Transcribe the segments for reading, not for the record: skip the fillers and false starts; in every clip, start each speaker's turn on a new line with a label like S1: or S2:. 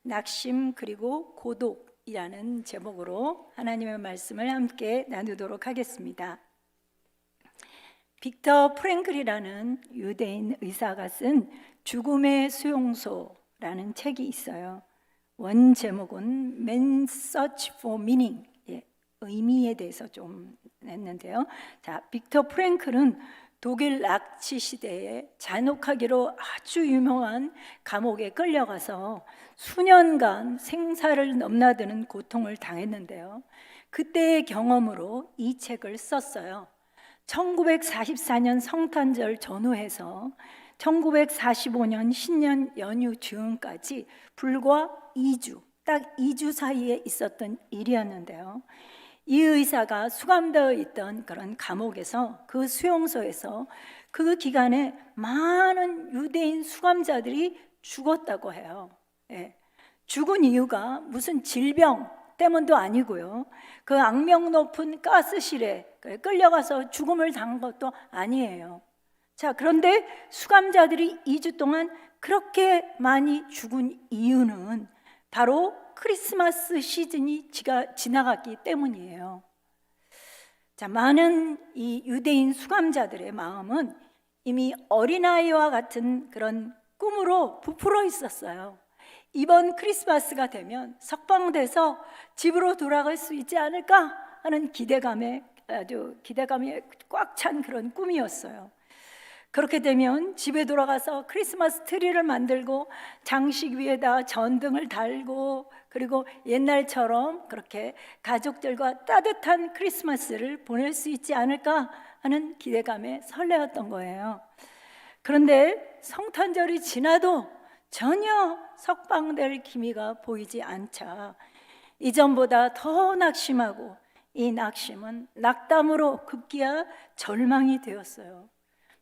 S1: 낙심 그리고 고독이라는 제목으로 하나님의 말씀을 함께 나누도록 하겠습니다. 빅터 프랭클이라는 유대인 의사가 쓴 죽음의 수용소라는 책이 있어요. 원 제목은 Man's Search for Meaning, 의미에 대해서 좀 했는데요. 자, 빅터 프랭클은 독일 나치 시대에 잔혹하기로 아주 유명한 감옥에 끌려가서 수년간 생사를 넘나드는 고통을 당했는데요. 그때의 경험으로 이 책을 썼어요. 1944년 성탄절 전후해서 1945년 신년 연휴 즈음까지 불과 2주, 딱 2주 사이에 있었던 일이었는데요. 이 의사가 수감되어 있던 그런 감옥에서, 그 수용소에서 그 기간에 많은 유대인 수감자들이 죽었다고 해요. 죽은 이유가 무슨 질병 때문도 아니고요, 그 악명 높은 가스실에 끌려가서 죽음을 당한 것도 아니에요. 자, 그런데 수감자들이 2주 동안 그렇게 많이 죽은 이유는 바로 크리스마스 시즌이 지나갔기 때문이에요. 자, 많은 이 유대인 수감자들의 마음은 이미 어린아이와 같은 그런 꿈으로 부풀어 있었어요. 이번 크리스마스가 되면 석방돼서 집으로 돌아갈 수 있지 않을까 하는 기대감이 꽉 찬 그런 꿈이었어요. 그렇게 되면 집에 돌아가서 크리스마스 트리를 만들고 장식 위에다 전등을 달고, 그리고 옛날처럼 그렇게 가족들과 따뜻한 크리스마스를 보낼 수 있지 않을까 하는 기대감에 설레었던 거예요. 그런데 성탄절이 지나도 전혀 석방될 기미가 보이지 않자 이전보다 더 낙심하고, 이 낙심은 낙담으로 급기야 절망이 되었어요.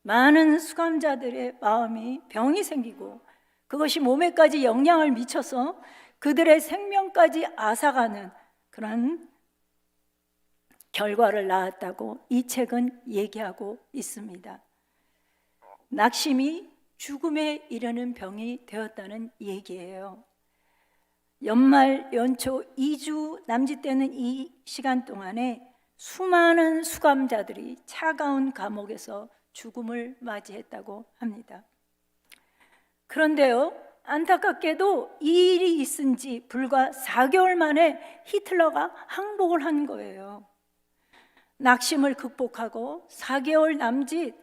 S1: 많은 수감자들의 마음이 병이 생기고 그것이 몸에까지 영향을 미쳐서 그들의 생명까지 앗아가는 그런 결과를 낳았다고 이 책은 얘기하고 있습니다. 낙심이 죽음에 이르는 병이 되었다는 얘기예요. 연말 연초 2주 남짓되는 이 시간 동안에 수많은 수감자들이 차가운 감옥에서 죽음을 맞이했다고 합니다. 그런데요, 안타깝게도 이 일이 있은 지 불과 4개월 만에 히틀러가 항복을 한 거예요. 낙심을 극복하고 4개월 남짓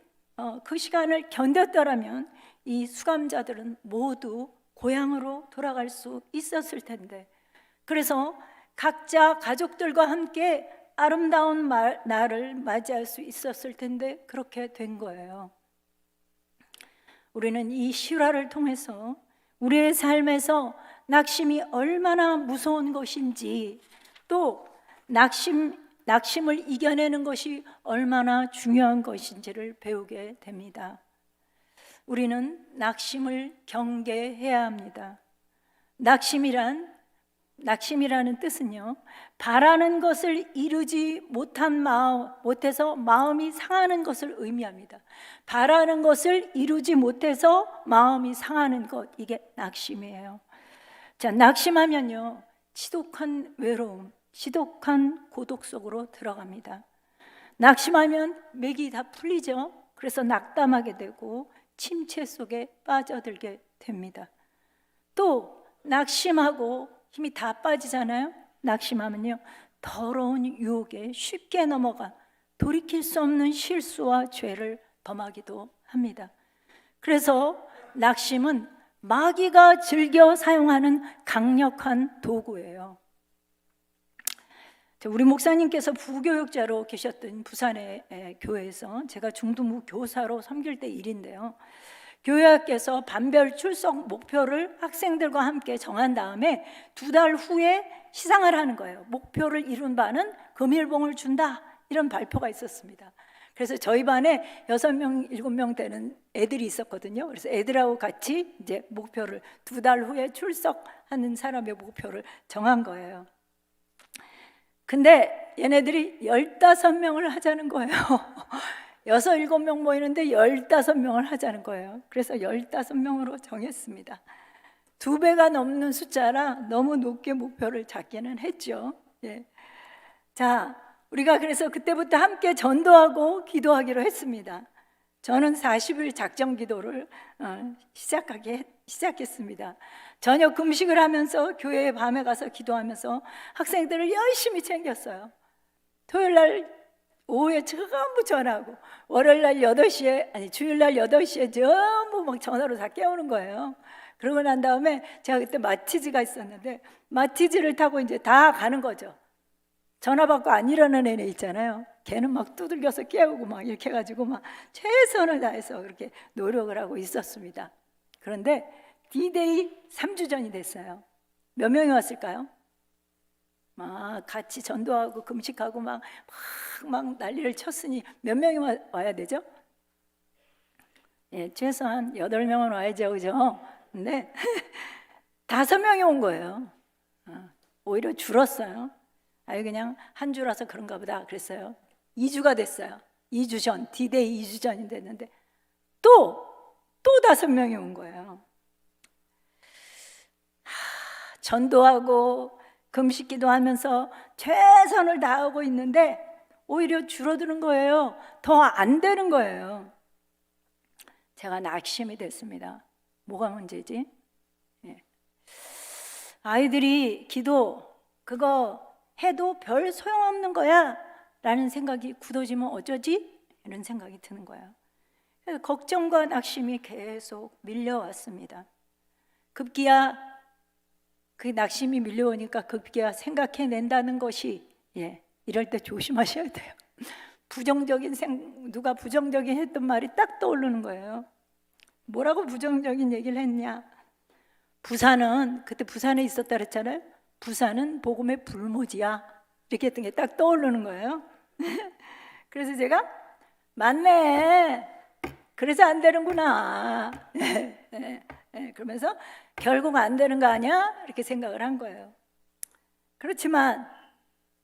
S1: 그 시간을 견뎠더라면 이 수감자들은 모두 고향으로 돌아갈 수 있었을 텐데, 그래서 각자 가족들과 함께 아름다운 날을 맞이할 수 있었을 텐데 그렇게 된 거예요. 우리는 이 실화를 통해서 우리의 삶에서 낙심이 얼마나 무서운 것인지, 또 낙심을 이겨내는 것이 얼마나 중요한 것인지를 배우게 됩니다. 우리는 낙심을 경계해야 합니다. 낙심이라는 뜻은요, 바라는 것을 이루지 못해서 마음이 상하는 것을 의미합니다. 바라는 것을 이루지 못해서 마음이 상하는 것, 이게 낙심이에요. 자, 낙심하면요, 지독한 외로움, 지독한 고독 속으로 들어갑니다. 낙심하면 맥이 다 풀리죠. 그래서 낙담하게 되고 침체 속에 빠져들게 됩니다. 또 낙심하고 힘이 다 빠지잖아요. 낙심하면요, 더러운 유혹에 쉽게 넘어가 돌이킬 수 없는 실수와 죄를 범하기도 합니다. 그래서 낙심은 마귀가 즐겨 사용하는 강력한 도구예요. 우리 목사님께서 부교육자로 계셨던 부산의 교회에서 제가 중등부 교사로 섬길 때 일인데요, 교회학께서 반별 출석 목표를 학생들과 함께 정한 다음에 2달 후에 시상을 하는 거예요. 목표를 이룬 바는 금일봉을 준다, 이런 발표가 있었습니다. 그래서 저희 반에 6명, 7명 되는 애들이 있었거든요. 그래서 애들하고 같이 이제 목표를 2달 후에 출석하는 사람의 목표를 정한 거예요. 근데 얘네들이 15명을 하자는 거예요. 6, 7명 모이는데 15명을 하자는 거예요. 그래서 15명으로 정했습니다. 2배가 넘는 숫자라 너무 높게 목표를 잡기는 했죠. 예. 자, 우리가 그래서 그때부터 함께 전도하고 기도하기로 했습니다. 저는 40일 작정 기도를 시작했습니다. 저녁 금식을 하면서 교회에 밤에 가서 기도하면서 학생들을 열심히 챙겼어요. 토요일 날 오후에 전부 전화하고, 월요일 날 8시에, 주일 날 8시에 전부 막 전화로 다 깨우는 거예요. 그러고 난 다음에 제가 그때 마티즈가 있었는데 마티즈를 타고 이제 다 가는 거죠. 전화 받고 안 일어나는 애 있잖아요. 걔는 막 두들겨서 깨우고 막 이렇게 해가지고 막 최선을 다해서 그렇게 노력을 하고 있었습니다. 그런데 D-Day 3주 전이 됐어요. 몇 명이 왔을까요? 막 같이 전도하고 금식하고 막 난리를 쳤으니 몇 명이 와야 되죠? 예, 최소한 8명은 와야죠, 그죠? 근데 5명이 온 거예요. 오히려 줄었어요. 그냥 한 주라서 그런가 보다 그랬어요. 2주가 됐어요. 2주 전, D-Day 2주 전이 됐는데 또 5명이 온 거예요. 전도하고 금식기도 하면서 최선을 다하고 있는데 오히려 줄어드는 거예요. 더 안 되는 거예요. 제가 낙심이 됐습니다. 뭐가 문제지? 예. 아이들이 기도 그거 해도 별 소용없는 거야 라는 생각이 굳어지면 어쩌지? 이런 생각이 드는 거예요. 그래서 걱정과 낙심이 계속 밀려왔습니다. 급기야 그 낙심이 밀려오니까 급기야 생각해낸다는 것이, 이럴 때 조심하셔야 돼요. 누가 부정적인 했던 말이 딱 떠오르는 거예요. 뭐라고 부정적인 얘기를 했냐? 그때 부산에 있었다 그랬잖아요. 부산은 복음의 불모지야, 이렇게 했던 게 딱 떠오르는 거예요. 그래서 제가 맞네, 그래서 안 되는구나. 그러면서 결국 안 되는 거 아니야? 이렇게 생각을 한 거예요. 그렇지만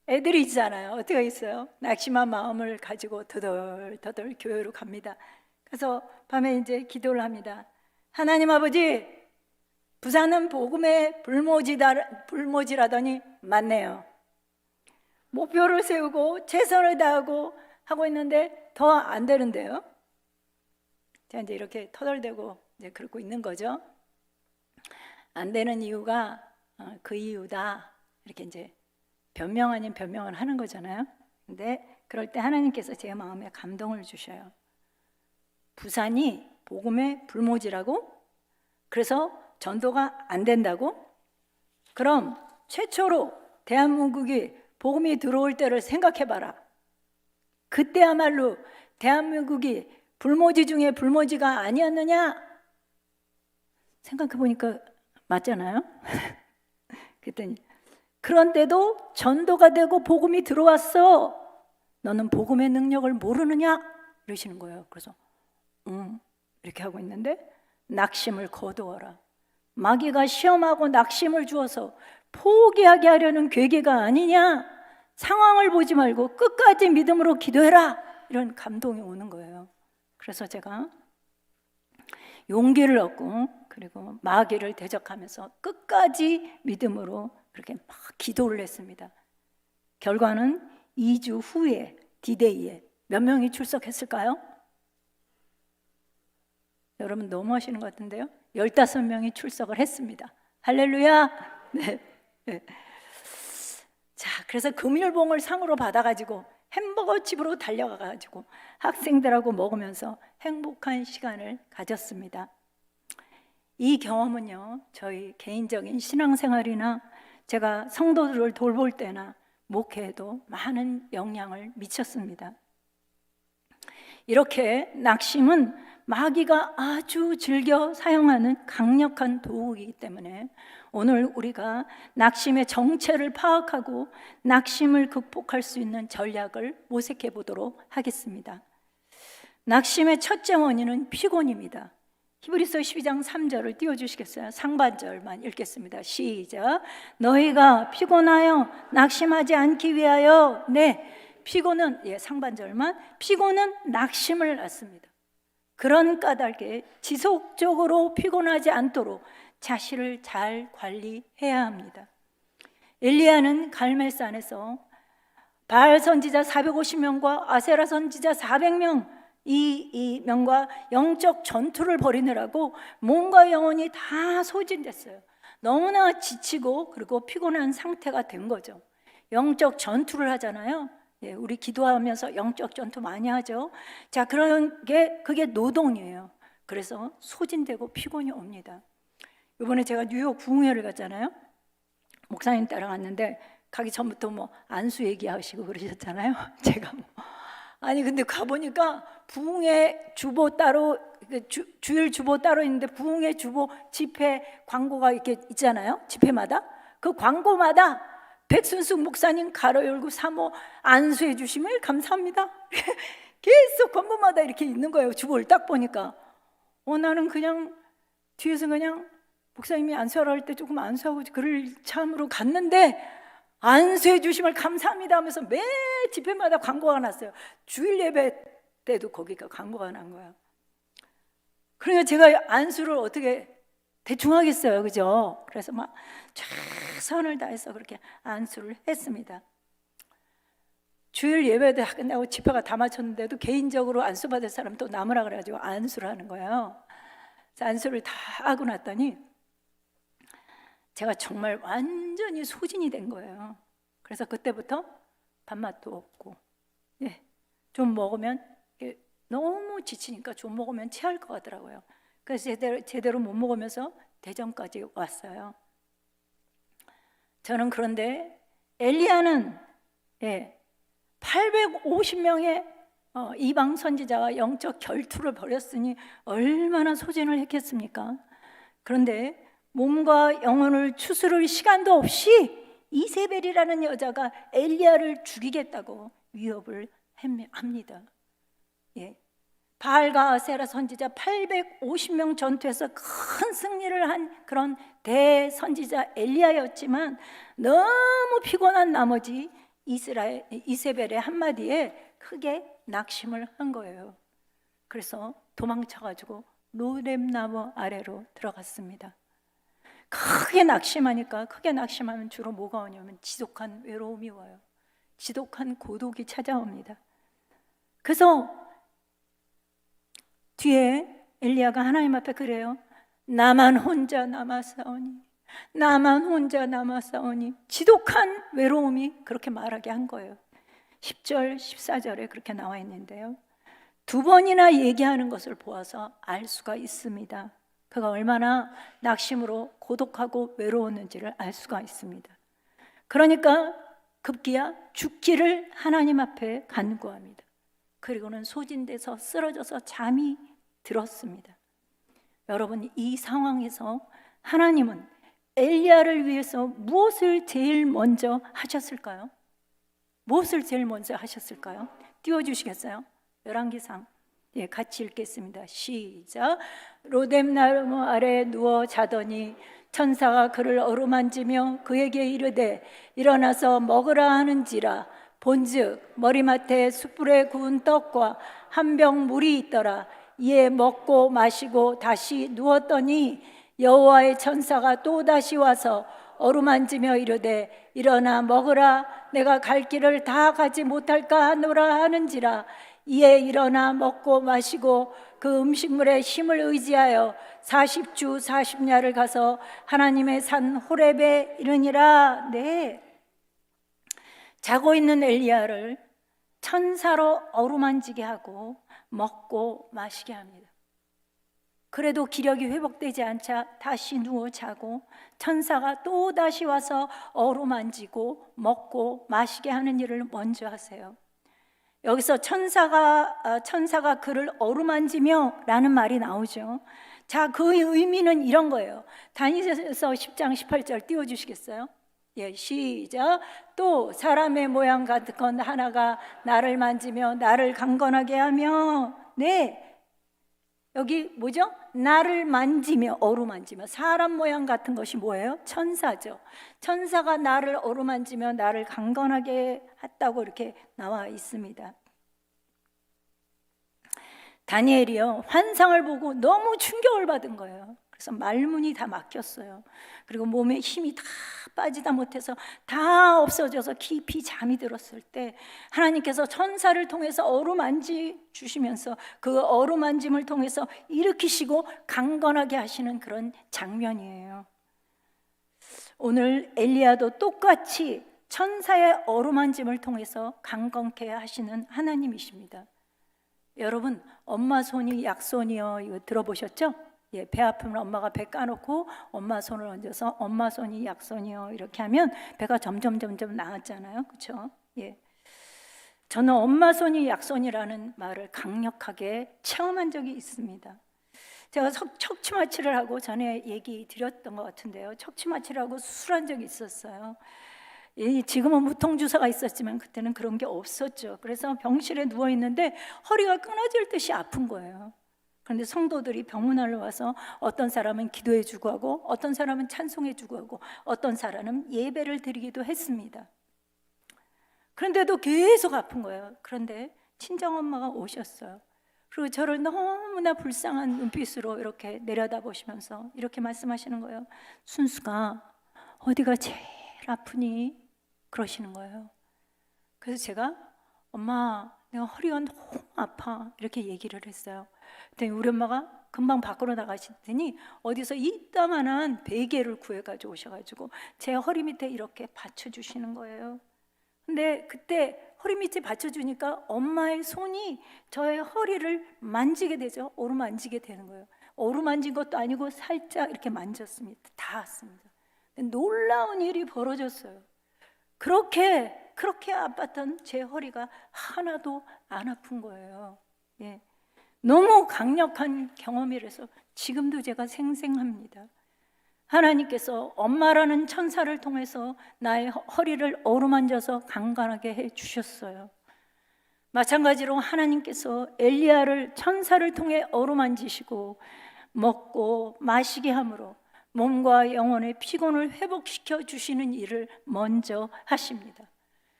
S1: 애들이 있잖아요. 어떻게 하겠어요? 낙심한 마음을 가지고 더덜 교회로 갑니다. 그래서 밤에 이제 기도를 합니다. 하나님 아버지, 부산은 복음의 불모지라더니 맞네요. 목표를 세우고 최선을 다하고 하고 있는데 더 안 되는데요. 자, 이제 이렇게 터덜대고 이제 그러고 있는 거죠. 안 되는 이유가 그 이유다, 이렇게 이제 변명 아닌 변명을 하는 거잖아요. 근데 그럴 때 하나님께서 제 마음에 감동을 주셔요. 부산이 복음의 불모지라고? 그래서 전도가 안 된다고? 그럼 최초로 대한민국이 복음이 들어올 때를 생각해봐라. 그때야말로 대한민국이 불모지 중에 불모지가 아니었느냐? 생각해보니까 맞잖아요. 그랬더니 그런데도 전도가 되고 복음이 들어왔어. 너는 복음의 능력을 모르느냐? 이러시는 거예요. 그래서 이렇게 하고 있는데 낙심을 거두어라. 마귀가 시험하고 낙심을 주어서 포기하게 하려는 괴계가 아니냐? 상황을 보지 말고 끝까지 믿음으로 기도해라. 이런 감동이 오는 거예요. 그래서 제가 용기를 얻고 그리고 마귀를 대적하면서 끝까지 믿음으로 그렇게 막 기도를 했습니다. 결과는 2주 후에 D-Day에 몇 명이 출석했을까요? 여러분 너무 하시는 것 같은데요. 15명이 출석을 했습니다. 할렐루야. 네. 자, 그래서 금일봉을 상으로 받아가지고 햄버거 집으로 달려가가지고 학생들하고 먹으면서 행복한 시간을 가졌습니다. 이 경험은요, 저희 개인적인 신앙생활이나 제가 성도들을 돌볼 때나 목회에도 많은 영향을 미쳤습니다. 이렇게 낙심은 마귀가 아주 즐겨 사용하는 강력한 도구이기 때문에 오늘 우리가 낙심의 정체를 파악하고 낙심을 극복할 수 있는 전략을 모색해 보도록 하겠습니다. 낙심의 첫째 원인은 피곤입니다. 히브리서 12장 3절을 띄워주시겠어요? 상반절만 읽겠습니다. 시작. 너희가 피곤하여 낙심하지 않기 위하여. 피곤은, 상반절만. 피곤은 낙심을 낳습니다. 그런 까닭에 지속적으로 피곤하지 않도록 자신을 잘 관리해야 합니다. 엘리야는 갈멜산에서 바알 선지자 450명과 아세라 선지자 400명 이 명과 영적 전투를 벌이느라고 몸과 영혼이 다 소진됐어요. 너무나 지치고 그리고 피곤한 상태가 된 거죠. 영적 전투를 하잖아요. 예, 우리 기도하면서 영적 전투 많이 하죠. 자, 그런 게 그게 노동이에요. 그래서 소진되고 피곤이 옵니다. 이번에 제가 뉴욕 부흥회를 갔잖아요. 목사님 따라갔는데 가기 전부터 뭐 안수 얘기하시고 그러셨잖아요. 제가 아니 근데 가보니까 부흥회 주보 따로 주일 주보 따로 있는데 부흥회 주보 집회 광고가 이렇게 있잖아요. 집회마다 그 광고마다 백순숙 목사님 가로 열고 사모 안수해 주시면 감사합니다. 계속 광고마다 이렇게 있는 거예요. 주보를 딱 보니까 나는 그냥 뒤에서 그냥 목사님이 안수하라 할 때 조금 안수하고 그를 참으로 갔는데 안수해 주심을 감사합니다 하면서 매 집회마다 광고가 났어요. 주일 예배 때도 거기가 광고가 난 거예요. 그러니까 제가 안수를 어떻게 대충 하겠어요, 그죠? 그래서 막 최선을 다해서 그렇게 안수를 했습니다. 주일 예배도 끝나고 집회가 다 마쳤는데도 개인적으로 안수 받을 사람 또 남으라 그래가지고 안수를 하는 거예요. 그래서 안수를 다 하고 났더니 제가 정말 완전히 소진이 된 거예요. 그래서 그때부터 밥맛도 없고, 예, 좀 먹으면 너무 지치니까 좀 먹으면 체할 것 같더라고요. 그래서 제대로 못 먹으면서 대전까지 왔어요. 저는 그런데 엘리야는 850명의 이방 선지자와 영적 결투를 벌였으니 얼마나 소진을 했겠습니까? 그런데 몸과 영혼을 추스를 시간도 없이 이세벨이라는 여자가 엘리야를 죽이겠다고 위협을 합니다. 예. 바알과 아세라 선지자 850명 전투에서 큰 승리를 한 그런 대선지자 엘리야였지만 너무 피곤한 나머지 이세벨의 한마디에 크게 낙심을 한 거예요. 그래서 도망쳐가지고 로뎀나무 아래로 들어갔습니다. 크게 낙심하면 주로 뭐가 오냐면 지독한 외로움이 와요. 지독한 고독이 찾아옵니다. 그래서 뒤에 엘리야가 하나님 앞에 그래요. 나만 혼자 남았사오니 지독한 외로움이 그렇게 말하게 한 거예요. 10절 14절에 그렇게 나와 있는데요, 2번이나 얘기하는 것을 보아서 알 수가 있습니다. 그가 얼마나 낙심으로 고독하고 외로웠는지를 알 수가 있습니다. 그러니까 급기야 죽기를 하나님 앞에 간구합니다. 그리고는 소진돼서 쓰러져서 잠이 들었습니다. 여러분, 이 상황에서 하나님은 엘리야를 위해서 무엇을 제일 먼저 하셨을까요? 무엇을 제일 먼저 하셨을까요? 띄워주시겠어요? 열왕기상 같이 읽겠습니다. 시작. 로뎀나무 아래 누워 자더니 천사가 그를 어루만지며 그에게 이르되 일어나서 먹으라 하는지라. 본즉 머리맡에 숯불에 구운 떡과 한 병 물이 있더라. 이에 먹고 마시고 다시 누웠더니 여호와의 천사가 또 다시 와서 어루만지며 이르되 일어나 먹으라. 내가 갈 길을 다 가지 못할까 하노라 하는지라. 이에 일어나 먹고 마시고 그 음식물에 힘을 의지하여 40주 40야를 가서 하나님의 산 호렙에 이르니라. 자고 있는 엘리야를 천사로 어루만지게 하고 먹고 마시게 합니다. 그래도 기력이 회복되지 않자 다시 누워 자고 천사가 또 다시 와서 어루만지고 먹고 마시게 하는 일을 먼저 하세요. 여기서 천사가 그를 어루만지며 라는 말이 나오죠. 자, 그 의미는 이런 거예요. 다니엘서 10장 18절 띄워주시겠어요? 시작. 또 사람의 모양 같은 건 하나가 나를 만지며 나를 강건하게 하며. 여기 뭐죠? 나를 만지며, 어루만지며. 사람 모양 같은 것이 뭐예요? 천사죠. 천사가 나를 어루만지며 나를 강건하게 했다고 이렇게 나와 있습니다. 다니엘이요, 환상을 보고 너무 충격을 받은 거예요. 그래서 말문이 다 막혔어요. 그리고 몸에 힘이 다 빠지다 못해서 다 없어져서 깊이 잠이 들었을 때 하나님께서 천사를 통해서 어루만지 주시면서 그 어루만짐을 통해서 일으키시고 강건하게 하시는 그런 장면이에요. 오늘 엘리야도 똑같이 천사의 어루만짐을 통해서 강건케 하시는 하나님이십니다. 여러분, 엄마 손이 약손이여, 이거 들어보셨죠? 예, 배 아프면 엄마가 배 까놓고 엄마 손을 얹어서 엄마 손이 약손이요 이렇게 하면 배가 점점 나았잖아요, 그렇죠? 예, 저는 엄마 손이 약손이라는 말을 강력하게 체험한 적이 있습니다. 제가 척추마취를 하고 전에 얘기 드렸던 것 같은데요, 척추마취를 하고 수술한 적이 있었어요. 지금은 무통주사가 있었지만 그때는 그런 게 없었죠. 그래서 병실에 누워 있는데 허리가 끊어질 듯이 아픈 거예요. 그런데 성도들이 병문안을 와서 어떤 사람은 기도해 주고 하고 어떤 사람은 찬송해 주고 하고 어떤 사람은 예배를 드리기도 했습니다. 그런데도 계속 아픈 거예요. 그런데 친정엄마가 오셨어요. 그리고 저를 너무나 불쌍한 눈빛으로 이렇게 내려다보시면서 이렇게 말씀하시는 거예요. 순수가 어디가 제일 아프니? 그러시는 거예요. 그래서 제가 엄마, 내가 허리가 너무 아파 이렇게 얘기를 했어요. 그랬더니 우리 엄마가 금방 밖으로 나가시더니 어디서 이따만한 베개를 구해가지고 오셔가지고 제 허리 밑에 이렇게 받쳐주시는 거예요. 근데 그때 허리 밑에 받쳐주니까 엄마의 손이 저의 허리를 만지게 되죠. 어루만지게 되는 거예요. 어루만진 것도 아니고 살짝 이렇게 만졌습니다. 닿았습니다. 놀라운 일이 벌어졌어요. 그렇게 아팠던 제 허리가 하나도 안 아픈 거예요. 예. 너무 강력한 경험이라서 지금도 제가 생생합니다. 하나님께서 엄마라는 천사를 통해서 나의 허리를 어루만져서 강건하게 해 주셨어요. 마찬가지로 하나님께서 엘리야를 천사를 통해 어루만지시고 먹고 마시게 함으로 몸과 영혼의 피곤을 회복시켜 주시는 일을 먼저 하십니다.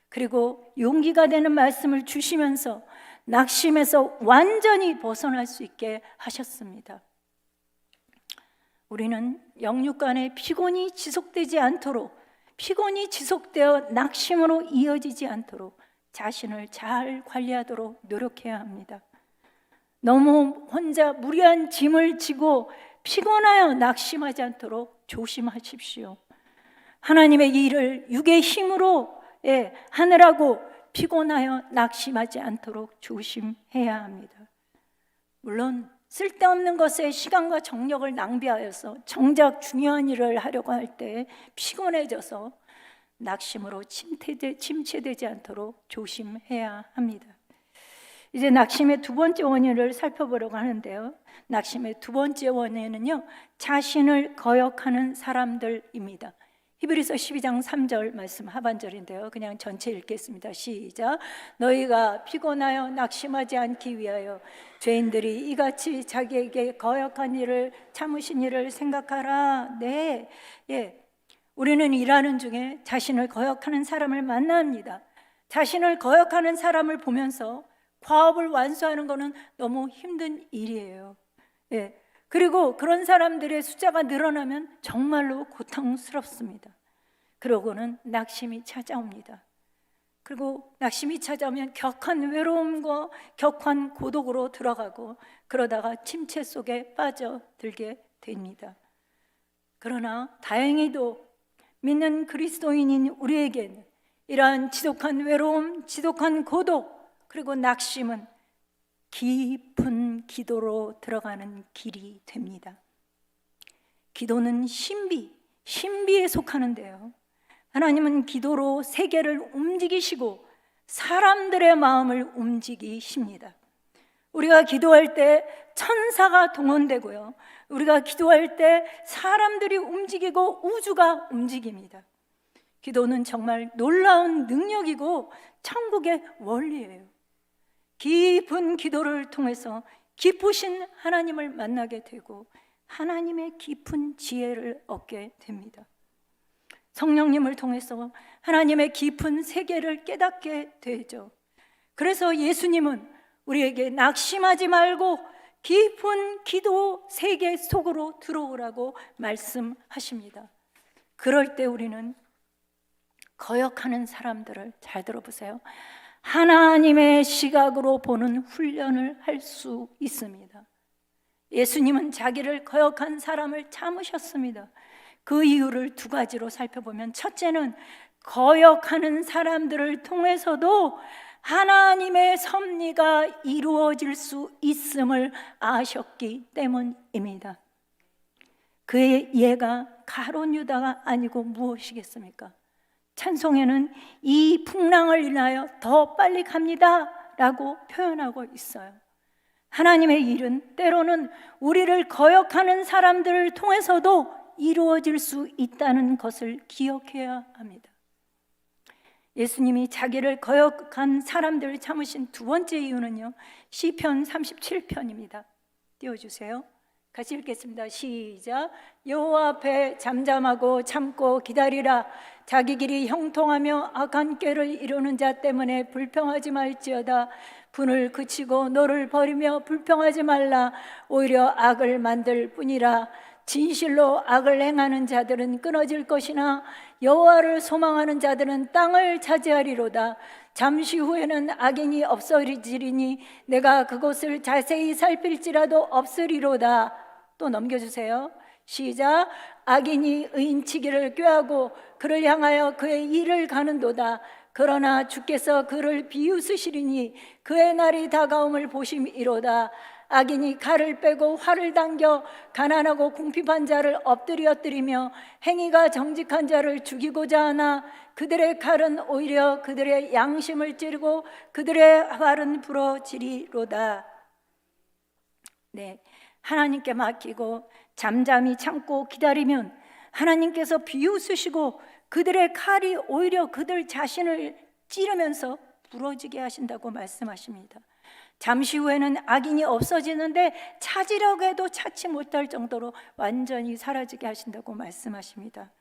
S1: 그리고 용기가 되는 말씀을 주시면서 낙심에서 완전히 벗어날 수 있게 하셨습니다. 우리는 영육간의 피곤이 지속되지 않도록, 피곤이 지속되어 낙심으로 이어지지 않도록 자신을 잘 관리하도록 노력해야 합니다. 너무 혼자 무리한 짐을 지고 피곤하여 낙심하지 않도록 조심하십시오. 하나님의 일을 육의 힘으로 하느라고 피곤하여 낙심하지 않도록 조심해야 합니다. 물론 쓸데없는 것에 시간과 정력을 낭비하여서 정작 중요한 일을 하려고 할 때 피곤해져서 낙심으로 침체되지 않도록 조심해야 합니다. 이제 낙심의 두 번째 원인을 살펴보려고 하는데요, 낙심의 두 번째 원인은요, 자신을 거역하는 사람들입니다. 히브리서 12장 3절 말씀 하반절인데요, 그냥 전체 읽겠습니다. 시작. 너희가 피곤하여 낙심하지 않기 위하여 죄인들이 이같이 자기에게 거역한 일을 참으신 일을 생각하라. 네, 우리는 일하는 중에 자신을 거역하는 사람을 만납니다. 자신을 거역하는 사람을 보면서 과업을 완수하는 것은 너무 힘든 일이에요. 그리고 그런 사람들의 숫자가 늘어나면 정말로 고통스럽습니다. 그러고는 낙심이 찾아옵니다. 그리고 낙심이 찾아오면 격한 외로움과 격한 고독으로 들어가고 그러다가 침체 속에 빠져들게 됩니다. 그러나 다행히도 믿는 그리스도인인 우리에게는 이러한 지독한 외로움, 지독한 고독, 그리고 낙심은 깊은 기도로 들어가는 길이 됩니다. 기도는 신비에 속하는데요, 하나님은 기도로 세계를 움직이시고 사람들의 마음을 움직이십니다. 우리가 기도할 때 천사가 동원되고요, 우리가 기도할 때 사람들이 움직이고 우주가 움직입니다. 기도는 정말 놀라운 능력이고 천국의 원리예요. 깊은 기도를 통해서 깊으신 하나님을 만나게 되고 하나님의 깊은 지혜를 얻게 됩니다. 성령님을 통해서 하나님의 깊은 세계를 깨닫게 되죠. 그래서 예수님은 우리에게 낙심하지 말고 깊은 기도 세계 속으로 들어오라고 말씀하십니다. 그럴 때 우리는 거역하는 사람들을, 잘 들어보세요, 하나님의 시각으로 보는 훈련을 할 수 있습니다. 예수님은 자기를 거역한 사람을 참으셨습니다. 그 이유를 두 가지로 살펴보면, 첫째는 거역하는 사람들을 통해서도 하나님의 섭리가 이루어질 수 있음을 아셨기 때문입니다. 그의 예가 가룟 유다가 아니고 무엇이겠습니까? 찬송에는 이 풍랑을 인하여 더 빨리 갑니다 라고 표현하고 있어요. 하나님의 일은 때로는 우리를 거역하는 사람들을 통해서도 이루어질 수 있다는 것을 기억해야 합니다. 예수님이 자기를 거역한 사람들을 참으신 두 번째 이유는요, 시편 37편입니다. 띄워주세요. 같이 읽겠습니다. 시작. 여호와 앞에 잠잠하고 참고 기다리라. 자기 길이 형통하며 악한 꾀를 이루는 자 때문에 불평하지 말지어다. 분을 그치고 너를 버리며 불평하지 말라. 오히려 악을 만들 뿐이라. 진실로 악을 행하는 자들은 끊어질 것이나 여호와를 소망하는 자들은 땅을 차지하리로다. 잠시 후에는 악인이 없어지리니 내가 그곳을 자세히 살필지라도 없으리로다. 또 넘겨주세요. 시작. 악인이 의인치기를 꾀하고 그를 향하여 그의 일을 가는도다. 그러나 주께서 그를 비웃으시리니 그의 날이 다가옴을 보심이로다. 악인이 칼을 빼고 활을 당겨 가난하고 궁핍한 자를 엎드려뜨리며 행위가 정직한 자를 죽이고자 하나 그들의 칼은 오히려 그들의 양심을 찌르고 그들의 활은 부러지리로다. 네, 하나님께 맡기고 잠잠히 참고 기다리면 하나님께서 비웃으시고 그들의 칼이 오히려 그들 자신을 찌르면서 부러지게 하신다고 말씀하십니다. 잠시 후에는 악인이 없어지는데 찾으려고 해도 찾지 못할 정도로 완전히 사라지게 하신다고 말씀하십니다.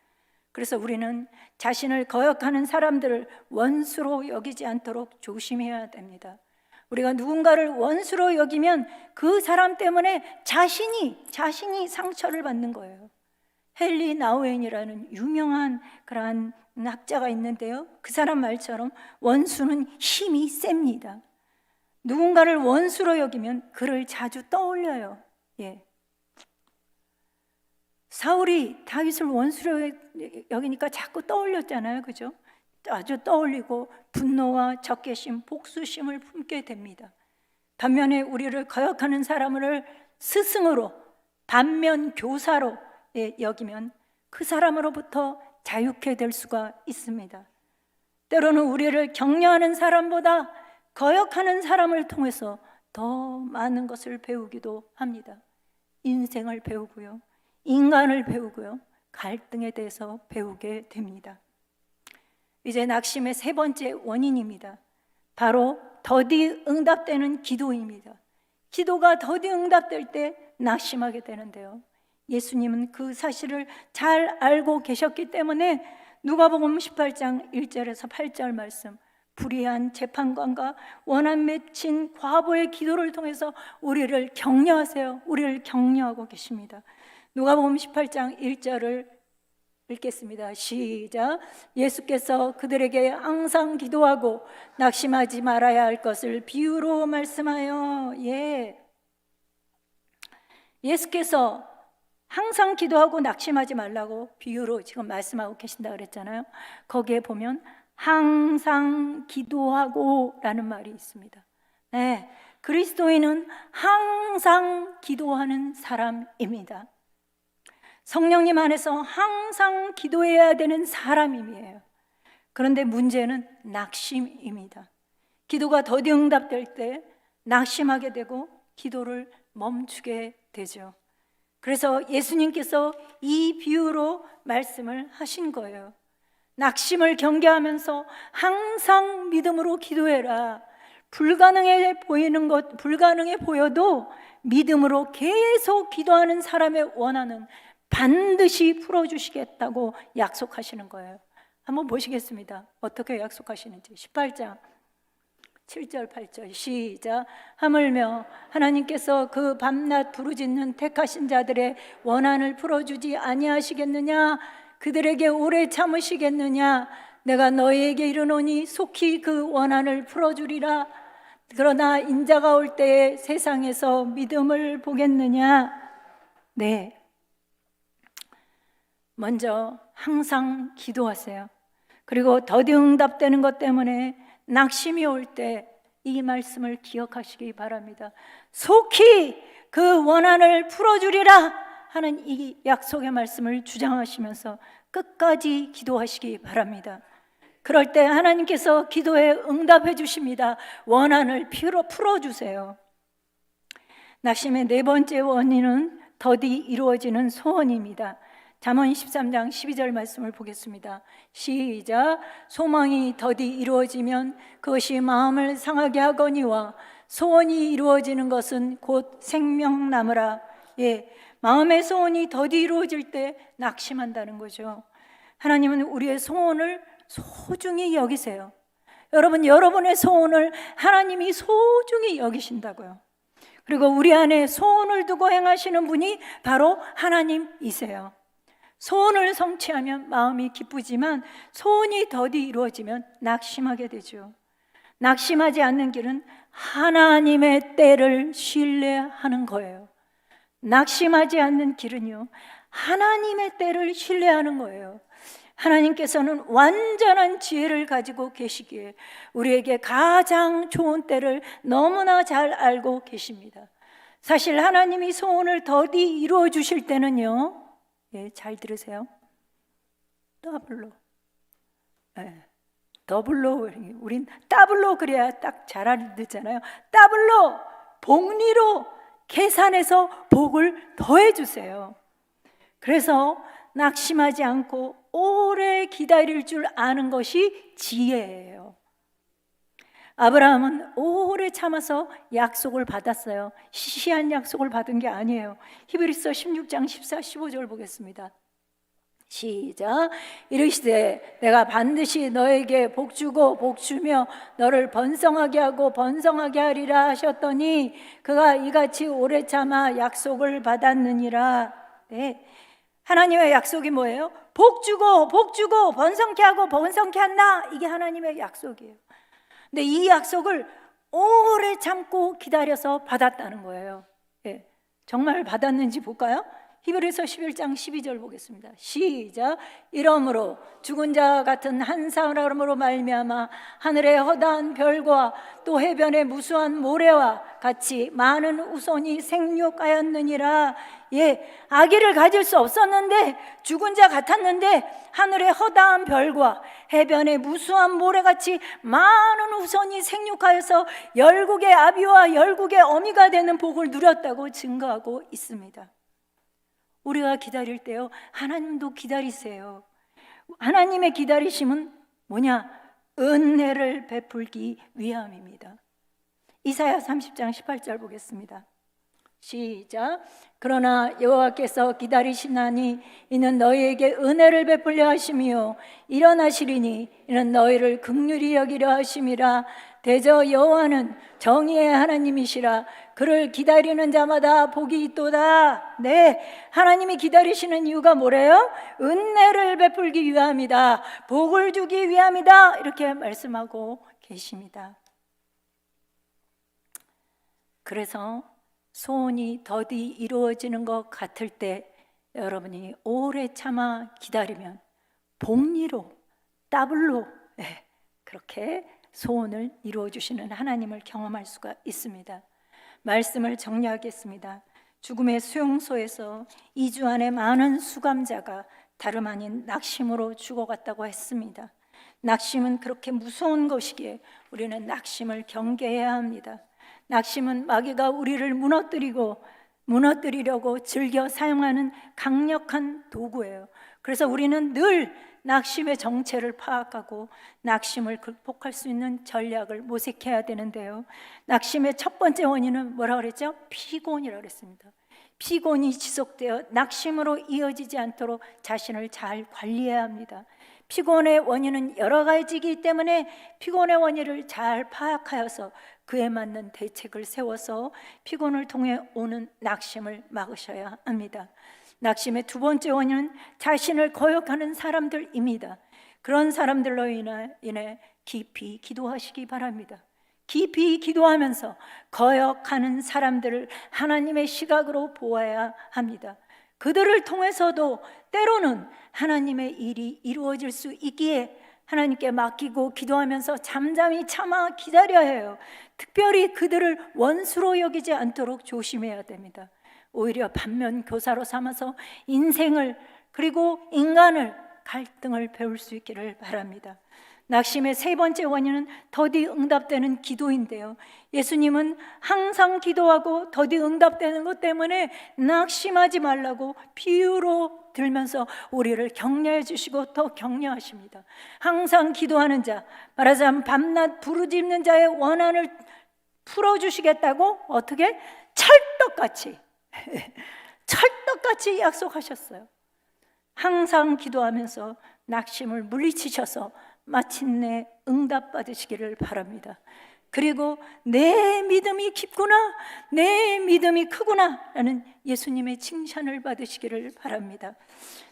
S1: 그래서 우리는 자신을 거역하는 사람들을 원수로 여기지 않도록 조심해야 됩니다. 우리가 누군가를 원수로 여기면 그 사람 때문에 자신이 상처를 받는 거예요. 헨리 나우엔이라는 유명한 그러한 학자가 있는데요, 그 사람 말처럼 원수는 힘이 셉니다. 누군가를 원수로 여기면 그를 자주 떠올려요. 사울이 다윗을 원수로 여기니까 자꾸 떠올렸잖아요, 그죠? 아주 떠올리고 분노와 적개심, 복수심을 품게 됩니다. 반면에 우리를 거역하는 사람을 스승으로, 반면 교사로 여기면 그 사람으로부터 자유케 될 수가 있습니다. 때로는 우리를 격려하는 사람보다 거역하는 사람을 통해서 더 많은 것을 배우기도 합니다. 인생을 배우고요, 인간을 배우고요, 갈등에 대해서 배우게 됩니다. 이제 낙심의 세 번째 원인입니다. 바로 더디 응답되는 기도입니다. 기도가 더디 응답될 때 낙심하게 되는데요, 예수님은 그 사실을 잘 알고 계셨기 때문에 누가복음 18장 1절에서 8절 말씀, 불의한 재판관과 원한 맺힌 과부의 기도를 통해서 우리를 격려하세요. 우리를 격려하고 계십니다. 누가복음 18장 1절을 읽겠습니다. 시작. 예수께서 그들에게 항상 기도하고 낙심하지 말아야 할 것을 비유로 말씀하여, 예수께서 항상 기도하고 낙심하지 말라고 비유로 지금 말씀하고 계신다 그랬잖아요. 거기에 보면 항상 기도하고 라는 말이 있습니다. 네, 그리스도인은 항상 기도하는 사람입니다. 성령님 안에서 항상 기도해야 되는 사람이에요. 그런데 문제는 낙심입니다. 기도가 더디 응답될 때 낙심하게 되고 기도를 멈추게 되죠. 그래서 예수님께서 이 비유로 말씀을 하신 거예요. 낙심을 경계하면서 항상 믿음으로 기도해라. 불가능해 보여도 믿음으로 계속 기도하는 사람의 원한은 반드시 풀어주시겠다고 약속하시는 거예요. 한번 보시겠습니다. 어떻게 약속하시는지. 18장 7절 8절 시작. 하물며 하나님께서 그 밤낮 부르짖는 택하신 자들의 원한을 풀어주지 아니하시겠느냐? 그들에게 오래 참으시겠느냐? 내가 너희에게 이르노니 속히 그 원한을 풀어주리라. 그러나 인자가 올 때에 세상에서 믿음을 보겠느냐? 네, 먼저 항상 기도하세요. 그리고 더디 응답되는 것 때문에 낙심이 올 때 이 말씀을 기억하시기 바랍니다. 속히 그 원한을 풀어주리라 하는 이 약속의 말씀을 주장하시면서 끝까지 기도하시기 바랍니다. 그럴 때 하나님께서 기도에 응답해 주십니다. 원한을 풀어주세요. 낙심의 네 번째 원인은 더디 이루어지는 소원입니다. 잠언 13장 12절 말씀을 보겠습니다. 시작. 소망이 더디 이루어지면 그것이 마음을 상하게 하거니와 소원이 이루어지는 것은 곧 생명나무라. 예, 마음의 소원이 더디 이루어질 때 낙심한다는 거죠. 하나님은 우리의 소원을 소중히 여기세요. 여러분, 여러분의 소원을 하나님이 소중히 여기신다고요. 그리고 우리 안에 소원을 두고 행하시는 분이 바로 하나님이세요. 소원을 성취하면 마음이 기쁘지만 소원이 더디 이루어지면 낙심하게 되죠. 낙심하지 않는 길은 하나님의 때를 신뢰하는 거예요. 낙심하지 않는 길은요, 하나님의 때를 신뢰하는 거예요. 하나님께서는 완전한 지혜를 가지고 계시기에 우리에게 가장 좋은 때를 너무나 잘 알고 계십니다. 사실 하나님이 소원을 더디 이루어 주실 때는요, 예, 잘 들으세요. 더블로, 예, 더블로, 우린 더블로 그래야 딱 잘 알아듣잖아요. 더블로, 복리로 계산해서 복을 더해 주세요. 그래서 낙심하지 않고 오래 기다릴 줄 아는 것이 지혜예요. 아브라함은 오래 참아서 약속을 받았어요. 시시한 약속을 받은 게 아니에요. 히브리서 16장 14, 15절 보겠습니다. 시작. 이르시되 내가 반드시 너에게 복주고 복주며 너를 번성하게 하고 번성하게 하리라 하셨더니 그가 이같이 오래 참아 약속을 받았느니라. 네. 하나님의 약속이 뭐예요? 복주고 복주고 번성케 하고 번성케 한다. 이게 하나님의 약속이에요. 근데 이 약속을 오래 참고 기다려서 받았다는 거예요. 예, 정말 받았는지 볼까요? 히브리서 11장 12절 보겠습니다. 시작. 이러므로 죽은 자 같은 한 사람으로 말미암아 하늘의 허다한 별과 또 해변의 무수한 모래와 같이 많은 후손이 생육하였느니라. 예, 아기를 가질 수 없었는데 죽은 자 같았는데 하늘의 허다한 별과 해변의 무수한 모래같이 많은 후손이 생육하여서 열국의 아비와 열국의 어미가 되는 복을 누렸다고 증거하고 있습니다. 우리가 기다릴 때요, 하나님도 기다리세요. 하나님의 기다리심은 뭐냐? 은혜를 베풀기 위함입니다. 이사야 30장 18절 보겠습니다. 시작. 그러나 여호와께서 기다리시나니 이는 너희에게 은혜를 베풀려 하심이요 일어나시리니 이는 너희를 긍휼히 여기려 하심이라. 대저 여호와는 정의의 하나님이시라. 그를 기다리는 자마다 복이 있도다. 네, 하나님이 기다리시는 이유가 뭐래요? 은혜를 베풀기 위함이다. 복을 주기 위함이다. 이렇게 말씀하고 계십니다. 그래서 소원이 더디 이루어지는 것 같을 때 여러분이 오래 참아 기다리면 복리로, 더블로, 그렇게 소원을 이루어 주시는 하나님을 경험할 수가 있습니다. 말씀을 정리하겠습니다. 죽음의 수용소에서 2주 안에 많은 수감자가 다름 아닌 낙심으로 죽어갔다고 했습니다. 낙심은 그렇게 무서운 것이기에 우리는 낙심을 경계해야 합니다. 낙심은 마귀가 우리를 무너뜨리려고 즐겨 사용하는 강력한 도구예요. 그래서 우리는 늘 낙심의 정체를 파악하고 낙심을 극복할 수 있는 전략을 모색해야 되는데요. 낙심의 첫 번째 원인은 뭐라고 그랬죠? 피곤이라고 그랬습니다. 피곤이 지속되어 낙심으로 이어지지 않도록 자신을 잘 관리해야 합니다. 피곤의 원인은 여러 가지이기 때문에 피곤의 원인을 잘 파악하여서 그에 맞는 대책을 세워서 피곤을 통해 오는 낙심을 막으셔야 합니다. 낙심의 두 번째 원인은 자신을 거역하는 사람들입니다. 그런 사람들로 인해 깊이 기도하시기 바랍니다. 깊이 기도하면서 거역하는 사람들을 하나님의 시각으로 보아야 합니다. 그들을 통해서도 때로는 하나님의 일이 이루어질 수 있기에 하나님께 맡기고 기도하면서 잠잠히 참아 기다려야 해요. 특별히 그들을 원수로 여기지 않도록 조심해야 됩니다. 오히려 반면 교사로 삼아서 인생을 그리고 인간을 갈등을 배울 수 있기를 바랍니다. 낙심의 세 번째 원인은 더디 응답되는 기도인데요. 예수님은 항상 기도하고 더디 응답되는 것 때문에 낙심하지 말라고 비유로 들면서 우리를 격려해 주시고 더 격려하십니다. 항상 기도하는 자, 말하자면 밤낮 부르짖는 자의 원한을 풀어주시겠다고 어떻게? 찰떡같이 찰떡같이 약속하셨어요. 항상 기도하면서 낙심을 물리치셔서 마침내 응답받으시기를 바랍니다. 그리고 내 믿음이 깊구나, 내 믿음이 크구나 라는 예수님의 칭찬을 받으시기를 바랍니다.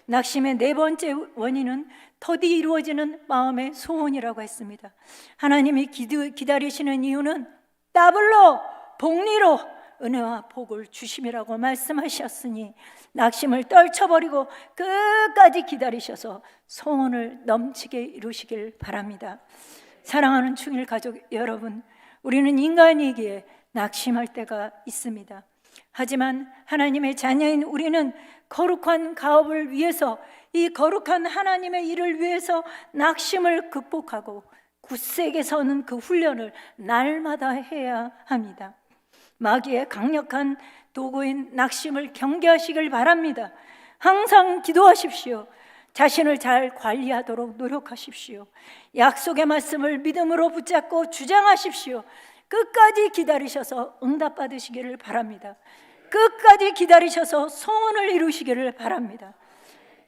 S1: 낙심의 네 번째 원인은 더디 이루어지는 마음의 소원이라고 했습니다. 하나님이 기다리시는 이유는 더블로 복리로 은혜와 복을 주심이라고 말씀하셨으니 낙심을 떨쳐버리고 끝까지 기다리셔서 소원을 넘치게 이루시길 바랍니다. 사랑하는 충일 가족 여러분, 우리는 인간이기에 낙심할 때가 있습니다. 하지만 하나님의 자녀인 우리는 거룩한 가업을 위해서, 이 거룩한 하나님의 일을 위해서 낙심을 극복하고 굳세게 서는 그 훈련을 날마다 해야 합니다. 마귀의 강력한 도구인 낙심을 경계하시길 바랍니다. 항상 기도하십시오. 자신을 잘 관리하도록 노력하십시오. 약속의 말씀을 믿음으로 붙잡고 주장하십시오. 끝까지 기다리셔서 응답받으시기를 바랍니다. 끝까지 기다리셔서 소원을 이루시기를 바랍니다.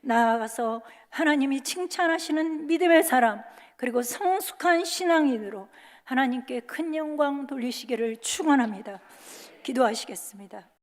S1: 나아가서 하나님이 칭찬하시는 믿음의 사람, 그리고 성숙한 신앙인으로 하나님께 큰 영광 돌리시기를 축원합니다. 기도하시겠습니다.